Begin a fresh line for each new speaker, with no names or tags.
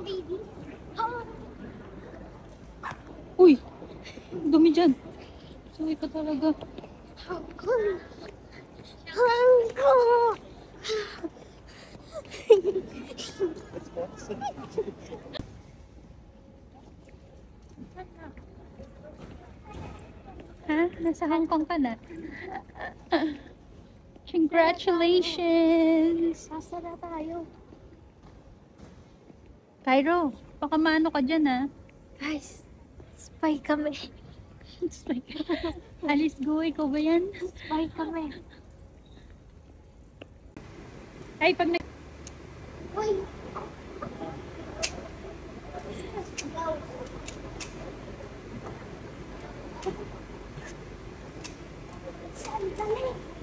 baby.
Uy! Dumi dyan. Suwi ka talaga. Ha? Nasa Hong Kong ka na? Congratulations!
Sasa na tayo.
Cairo, baka maano ka dyan ha?
Guys, spy kami.
Alice Go, ikaw ba yan?
Spy kami.
Ay, pag nag...
Uy! Sandali!